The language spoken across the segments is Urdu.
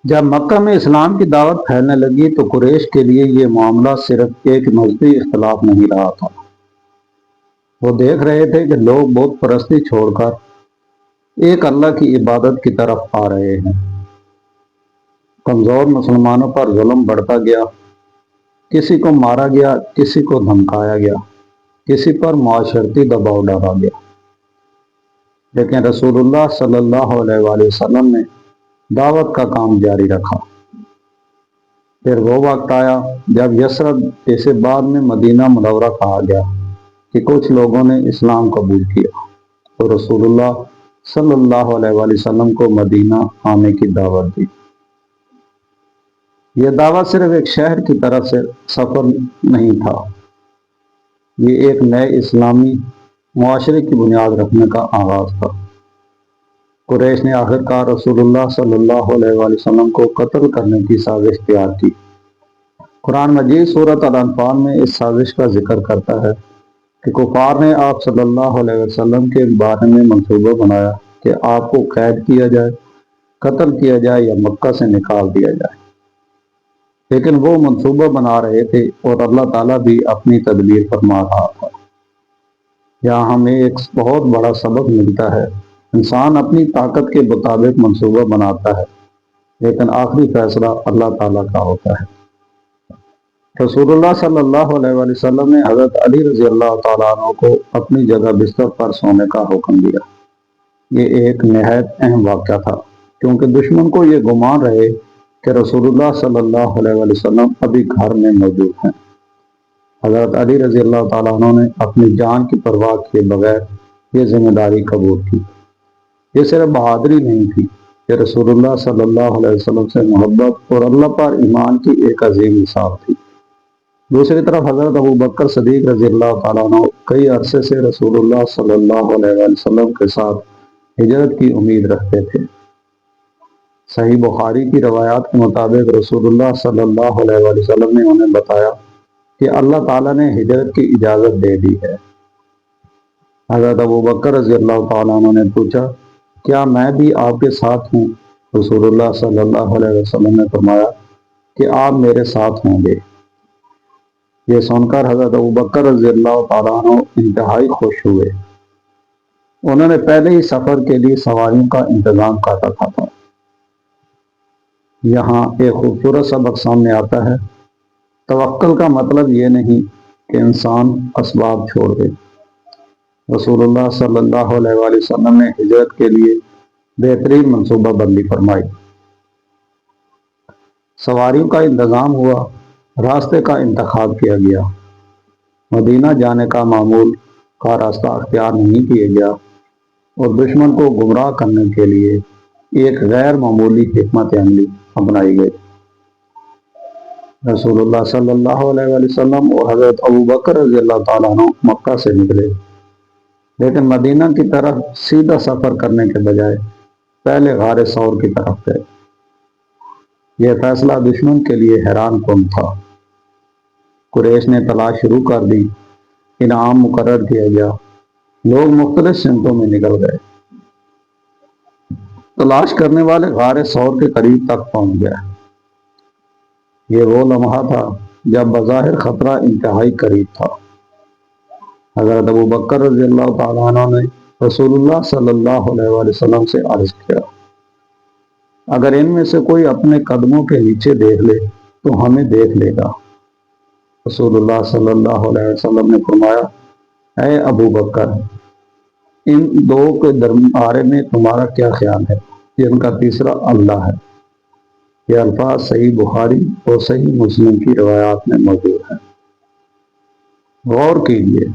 جب مکہ میں اسلام کی دعوت پھیلنے لگی تو قریش کے لیے یہ معاملہ صرف ایک مذہبی اختلاف نہیں رہا تھا۔ وہ دیکھ رہے تھے کہ لوگ بت پرستی چھوڑ کر ایک اللہ کی عبادت کی طرف آ رہے ہیں۔ کمزور مسلمانوں پر ظلم بڑھتا گیا، کسی کو مارا گیا، کسی کو دھمکایا گیا، کسی پر معاشرتی دباؤ ڈالا گیا، لیکن رسول اللہ صلی اللہ علیہ وآلہ وسلم نے دعوت کا کام جاری رکھا۔ پھر وہ وقت آیا جب یثرب، اسے بعد میں مدینہ منورہ کہا گیا، کہ کچھ لوگوں نے اسلام قبول کیا تو رسول اللہ صلی اللہ علیہ وآلہ وسلم کو مدینہ آنے کی دعوت دی۔ یہ دعوت صرف ایک شہر کی طرف سے سفر نہیں تھا، یہ ایک نئے اسلامی معاشرے کی بنیاد رکھنے کا آغاز تھا۔ قریش نے آخرکار رسول اللہ صلی اللہ علیہ وآلہ وسلم کو قتل کرنے کی سازش تیار کی۔ قرآن مجید سورۃ الانفال میں اس سازش کا ذکر کرتا ہے کہ کفار نے آپ صلی اللہ علیہ وسلم کے بارے میں منصوبہ بنایا کہ آپ کو قید کیا جائے، قتل کیا جائے یا مکہ سے نکال دیا جائے، لیکن وہ منصوبہ بنا رہے تھے اور اللہ تعالیٰ بھی اپنی تدبیر فرما رہا تھا۔ یہاں ہمیں ایک بہت بڑا سبق ملتا ہے۔ انسان اپنی طاقت کے مطابق منصوبہ بناتا ہے، لیکن آخری فیصلہ اللہ تعالیٰ کا ہوتا ہے۔ رسول اللہ صلی اللہ علیہ وآلہ وسلم نے حضرت علی رضی اللہ تعالیٰ عنہ کو اپنی جگہ بستر پر سونے کا حکم دیا۔ یہ ایک نہایت اہم واقعہ تھا، کیونکہ دشمن کو یہ گمان رہے کہ رسول اللہ صلی اللہ علیہ وآلہ وسلم ابھی گھر میں موجود ہیں۔ حضرت علی رضی اللہ تعالیٰ عنہ نے اپنی جان کی پرواہ کیے بغیر یہ ذمہ داری قبول کی۔ یہ صرف بہادری نہیں تھی، یہ رسول اللہ صلی اللہ علیہ وسلم سے محبت اور اللہ پر ایمان کی ایک عظیم مثال تھی۔ دوسری طرف حضرت ابوبکر صدیق رضی اللہ تعالیٰ عنہ کئی عرصے سے رسول اللہ صلی اللہ علیہ وآلہ وسلم کے ساتھ ہجرت کی امید رکھتے تھے۔ صحیح بخاری کی روایات کے مطابق رسول اللہ صلی اللہ علیہ وآلہ وسلم نے انہیں بتایا کہ اللہ تعالیٰ نے ہجرت کی اجازت دے دی ہے۔ حضرت ابوبکر رضی اللہ تعالیٰ عنہ نے پوچھا، کیا میں بھی آپ کے ساتھ ہوں؟ رسول اللہ صلی اللہ علیہ وسلم نے فرمایا کہ آپ میرے ساتھ ہوں گے۔ یہ سن کر حضرت ابوبکر رضی اللہ تعالیٰ عنہ انتہائی خوش ہوئے۔ انہوں نے پہلے ہی سفر کے لیے سواریوں کا انتظام کر رکھا تھا۔ یہاں ایک خوبصورت سبق سامنے آتا ہے۔ توکل کا مطلب یہ نہیں کہ انسان اسباب چھوڑ دے۔ رسول اللہ صلی اللہ علیہ وآلہ وسلم نے ہجرت کے لیے بہترین منصوبہ بندی فرمائی۔ سواریوں کا انتظام ہوا، راستے کا انتخاب کیا گیا، مدینہ جانے کا معمول کا راستہ اختیار نہیں کیا گیا، اور دشمن کو گمراہ کرنے کے لیے ایک غیر معمولی حکمت عملی اپنائی گئی۔ رسول اللہ صلی اللہ علیہ وآلہ وسلم اور حضرت ابوبکر رضی اللہ تعالیٰ عنہ مکہ سے نکلے، لیکن مدینہ کی طرف سیدھا سفر کرنے کے بجائے پہلے غار ثور کی طرف گئے۔ یہ فیصلہ دشمن کے لیے حیران کن تھا۔ قریش نے تلاش شروع کر دی، انعام مقرر کیا گیا، لوگ مختلف سمتوں میں نکل گئے۔ تلاش کرنے والے غار ثور کے قریب تک پہنچ گئے۔ یہ وہ لمحہ تھا جب بظاہر خطرہ انتہائی قریب تھا۔ حضرت ابوبکر رضی اللہ تعالیٰ عنہ نے رسول اللہ صلی اللہ علیہ وآلہ وسلم سے عرض کیا، اگر ان میں سے کوئی اپنے قدموں کے نیچے دیکھ لے تو ہمیں دیکھ لے گا۔ رسول اللہ صلی اللہ علیہ وسلم نے فرمایا، اے ابو بکر، ان دو کے بارے میں تمہارا کیا خیال ہے؟ جن کا تیسرا اللہ ہے۔ یہ الفاظ صحیح بخاری اور صحیح مسلم کی روایات میں موجود ہیں۔ غور کیجیے،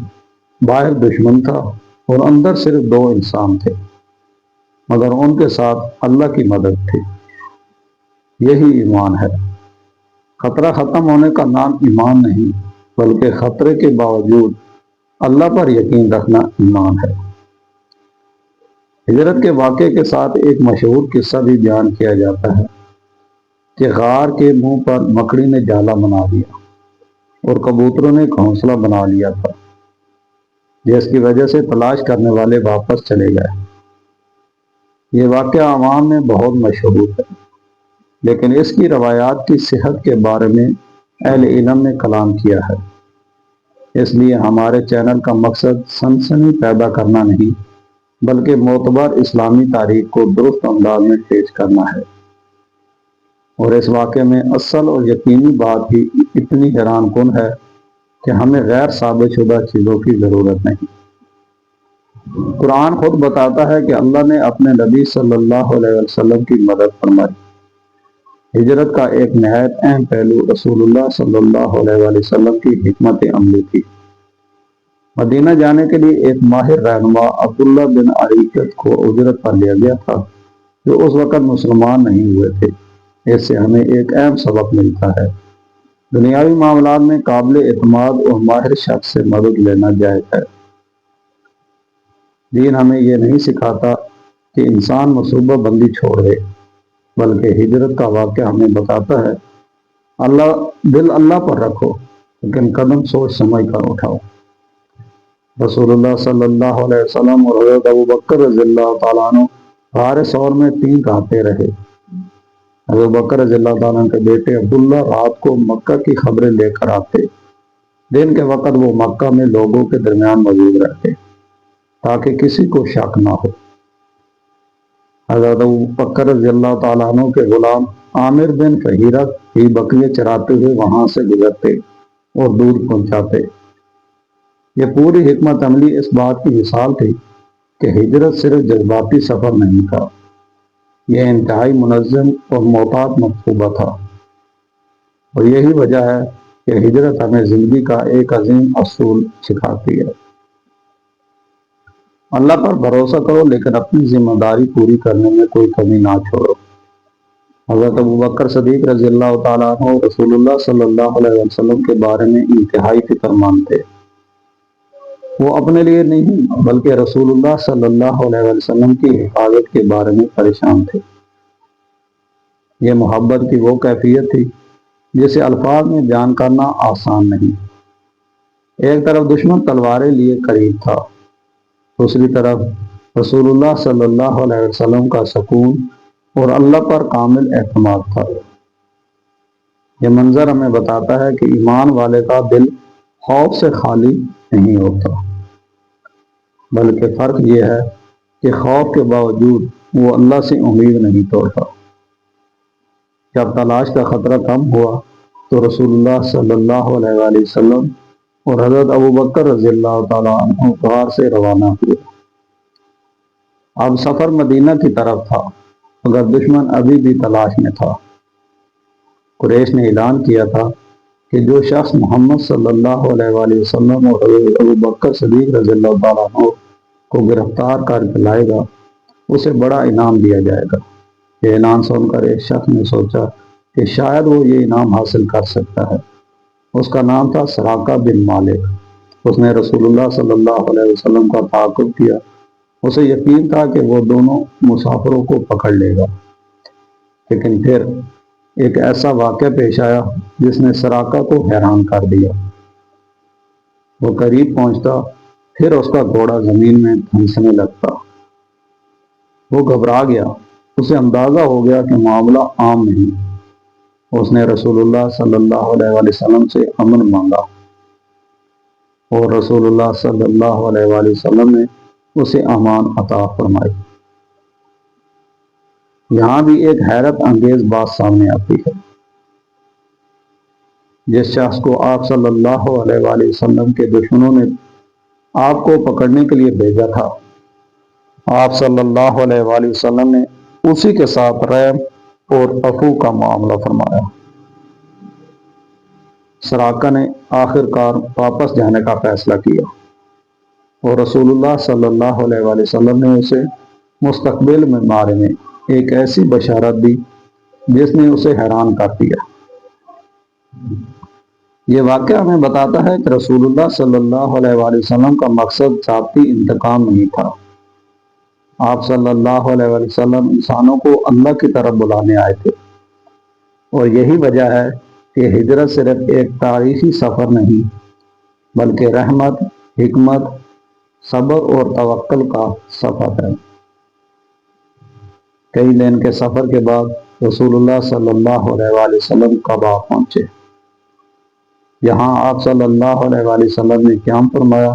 باہر دشمن تھا اور اندر صرف دو انسان تھے، مگر ان کے ساتھ اللہ کی مدد تھی۔ یہی ایمان ہے۔ خطرہ ختم ہونے کا نام ایمان نہیں، بلکہ خطرے کے باوجود اللہ پر یقین رکھنا ایمان ہے۔ ہجرت کے واقعے کے ساتھ ایک مشہور قصہ بھی بیان کیا جاتا ہے کہ غار کے منہ پر مکڑی نے جالا بنا دیا اور کبوتروں نے گھونسلہ بنا لیا تھا، جس کی وجہ سے تلاش کرنے والے واپس چلے گئے۔ یہ واقعہ عوام میں بہت مشہور ہے۔ لیکن اس کی روایات کی صحت کے بارے میں اہل علم نے کلام کیا ہے۔ اس لیے ہمارے چینل کا مقصد سنسنی پیدا کرنا نہیں، بلکہ معتبر اسلامی تاریخ کو درست انداز میں پیش کرنا ہے۔ اور اس واقعے میں اصل اور یقینی بات ہی اتنی حیران کن ہے کہ ہمیں غیر ثابت شدہ چیزوں کی ضرورت نہیں۔ قرآن خود بتاتا ہے کہ اللہ نے اپنے نبی صلی اللہ علیہ وسلم کی مدد فرمائی۔ ہجرت کا ایک نہایت اہم پہلو رسول اللہ صلی اللہ علیہ وسلم کی حکمت عملی تھی۔ مدینہ جانے کے لیے ایک ماہر رہنما عبداللہ بن عریقت کو اجرت پر لیا گیا تھا، جو اس وقت مسلمان نہیں ہوئے تھے۔ اس سے ہمیں ایک اہم سبق ملتا ہے: دنیاوی معاملات میں قابل اعتماد اور ماہر شخص سے مدد لینا جائز ہے۔ دین ہمیں یہ نہیں سکھاتا کہ انسان منصوبہ بندی چھوڑ دے، بلکہ ہجرت کا واقعہ ہمیں بتاتا ہے دل اللہ پر رکھو، لیکن قدم سوچ سمجھ کر اٹھاؤ۔ رسول اللہ صلی اللہ علیہ وسلم اور حضرت ابوبکر رضی اللہ تعالیٰ عنہ غار ثور میں 3 راتیں رہے۔ حضرت بکر رضی اللہ تعالیٰ عنہ کے بیٹے عبداللہ رات کو مکہ کی خبریں لے کر آتے، دن کے وقت وہ مکہ میں لوگوں کے درمیان موجود رہتے تاکہ کسی کو شک نہ ہو۔ حضرت ابوبکر رضی اللہ تعالیٰ عنہ کے غلام عامر بن فہیرہ ہی بکریاں چراتے ہوئے وہاں سے گزرتے اور دودھ پہنچاتے۔ یہ پوری حکمت عملی اس بات کی مثال تھی کہ ہجرت صرف جذباتی سفر نہیں تھا، یہ انتہائی منظم اور محتاط منصوبہ تھا۔ اور یہی وجہ ہے کہ ہجرت ہمیں زندگی کا ایک عظیم اصول سکھاتی ہے: اللہ پر بھروسہ کرو، لیکن اپنی ذمہ داری پوری کرنے میں کوئی کمی نہ چھوڑو۔ حضرت ابوبکر صدیق رضی اللہ تعالیٰ عنہ رسول اللہ صلی اللہ علیہ وسلم کے بارے میں انتہائی فکر مند تھے۔ وہ اپنے لیے نہیں بلکہ رسول اللہ صلی اللہ علیہ وسلم کی حفاظت کے بارے میں پریشان تھے۔ یہ محبت کی وہ کیفیت تھی جسے الفاظ میں بیان کرنا آسان نہیں۔ ایک طرف دشمن تلواریں لیے قریب تھا، دوسری طرف رسول اللہ صلی اللہ علیہ وسلم کا سکون اور اللہ پر کامل اعتماد تھا۔ یہ منظر ہمیں بتاتا ہے کہ ایمان والے کا دل خوف سے خالی نہیں ہوتا، بلکہ فرق یہ ہے کہ خوف کے باوجود وہ اللہ سے امید نہیں توڑتا۔ جب تلاش کا خطرہ کم ہوا تو رسول اللہ صلی اللہ علیہ وآلہ وسلم اور حضرت ابوبکر رضی اللہ تعالیٰ عنہ غار سے روانہ ہوئے۔ اب سفر مدینہ کی طرف تھا، مگر دشمن ابھی بھی تلاش میں تھا۔ قریش نے اعلان کیا تھا کہ جو شخص محمد صلی اللہ علیہ وآلہ وسلم اور حضرت ابوبکر صدیق رضی اللہ تعالیٰ عنہ کو گرفتار کر کے لائے گا، اسے بڑا انعام دیا جائے گا۔ یہ اعلان سن کر ایک شخص نے سوچا کہ شاید وہ یہ انعام حاصل کر سکتا ہے۔ اس کا نام تھا سراقہ بن مالک۔ اس نے رسول اللہ صلی اللہ علیہ وسلم کا تعاقب کیا۔ اسے یقین تھا کہ وہ دونوں مسافروں کو پکڑ لے گا، لیکن پھر ایک ایسا واقعہ پیش آیا جس نے سراقہ کو حیران کر دیا۔ وہ قریب پہنچتا، پھر اس کا گھوڑا زمین میں دھنسنے لگتا۔ وہ گھبرا گیا، اسے اندازہ ہو گیا کہ معاملہ عام نہیں۔ اس نے رسول اللہ صلی اللہ علیہ وآلہ وسلم سے امن مانگا اور رسول اللہ صلی اللہ علیہ وآلہ وسلم نے اسے امان عطا فرمائی۔ یہاں بھی ایک حیرت انگیز بات سامنے آتی ہے۔ جس شخص کو آپ صلی اللہ علیہ وآلہ وسلم کے دشمنوں نے آپ کو پکڑنے کے لیے بھیجا تھا، آپ صلی اللہ علیہ وآلہ وسلم نے اسی کے ساتھ رحم اور عفو کا معاملہ فرمایا۔ سراقہ نے آخر کار واپس جانے کا فیصلہ کیا اور رسول اللہ صلی اللہ علیہ وآلہ وسلم نے اسے مستقبل میں بارے میں ایک ایسی بشارت دی جس نے اسے حیران کر دیا۔ یہ واقعہ ہمیں بتاتا ہے کہ رسول اللہ صلی اللہ علیہ وآلہ وسلم کا مقصد ذاتی انتقام نہیں تھا۔ آپ صلی اللہ علیہ وآلہ وسلم انسانوں کو اللہ کی طرف بلانے آئے تھے، اور یہی وجہ ہے کہ ہجرت صرف ایک تاریخی سفر نہیں، بلکہ رحمت، حکمت، صبر اور توکل کا سفر ہے۔ کئی دن کے سفر کے بعد رسول اللہ صلی اللہ علیہ وآلہ وسلم قبا پہنچے۔ یہاں آپ صلی اللہ علیہ وآلہ وسلم نے قیام فرمایا،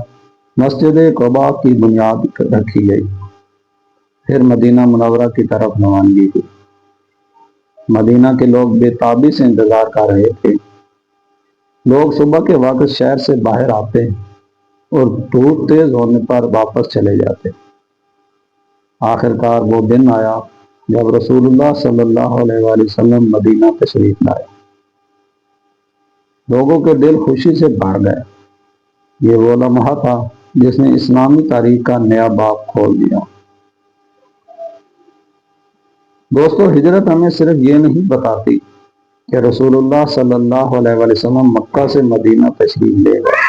مسجد قبا کی بنیاد رکھی گئی، پھر مدینہ منورہ کی طرف روانگی ہوئی۔ مدینہ کے لوگ بے تابی سے انتظار کر رہے تھے۔ لوگ صبح کے وقت شہر سے باہر آتے اور دھوپ تیز ہونے پر واپس چلے جاتے۔ آخر کار وہ دن آیا جب رسول اللہ صلی اللہ علیہ وآلہ وسلم مدینہ تشریف لائے۔ لوگوں کے دل خوشی سے بھر گئے۔ یہ وہ لمحہ تھا جس نے اسلامی تاریخ کا نیا باب کھول دیا۔ دوستو، ہجرت ہمیں صرف یہ نہیں بتاتی کہ رسول اللہ صلی اللہ علیہ وآلہ وسلم مکہ سے مدینہ تشریف لے گئے۔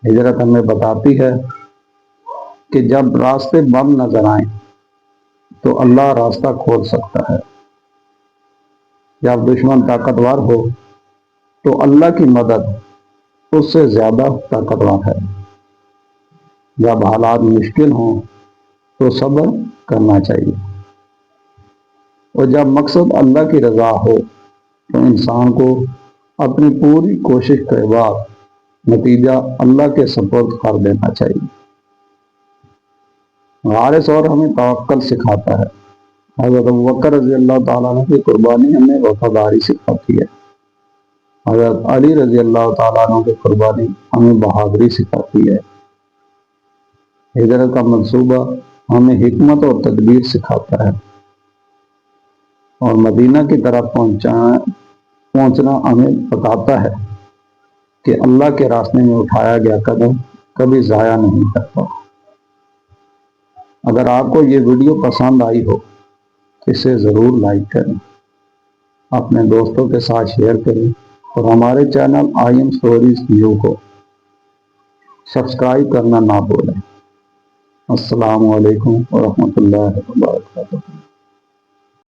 ہجرت ہمیں بتاتی ہے کہ جب راستے بند نظر آئیں تو اللہ راستہ کھول سکتا ہے۔ جب دشمن طاقتور ہو تو اللہ کی مدد اس سے زیادہ طاقتور ہے۔ جب حالات مشکل ہوں تو صبر کرنا چاہیے، اور جب مقصد اللہ کی رضا ہو تو انسان کو اپنی پوری کوشش کے بعد نتیجہ اللہ کے سپرد کر دینا چاہیے۔ غار ثور ہمیں توکل سکھاتا ہے۔ حضرت ابوبکر رضی اللہ تعالیٰ عنہ کی قربانی ہمیں وفاداری سکھاتی ہے۔ حضرت علی رضی اللہ تعالیٰ عنہ کی قربانی ہمیں بہادری سکھاتی ہے۔ ہجرت کا منصوبہ ہمیں حکمت اور تدبیر سکھاتا ہے، اور مدینہ کی طرف پہنچنا ہمیں بتاتا ہے کہ اللہ کے راستے میں اٹھایا گیا قدم کبھی ضائع نہیں کرتا۔ اگر آپ کو یہ ویڈیو پسند آئی ہو تو اسے ضرور لائک کریں، اپنے دوستوں کے ساتھ شیئر کریں، اور ہمارے channel I am stories new کو سبسکرائب کرنا نہ بھولیں۔ السلام علیکم ورحمۃ اللہ وبرکاتہ۔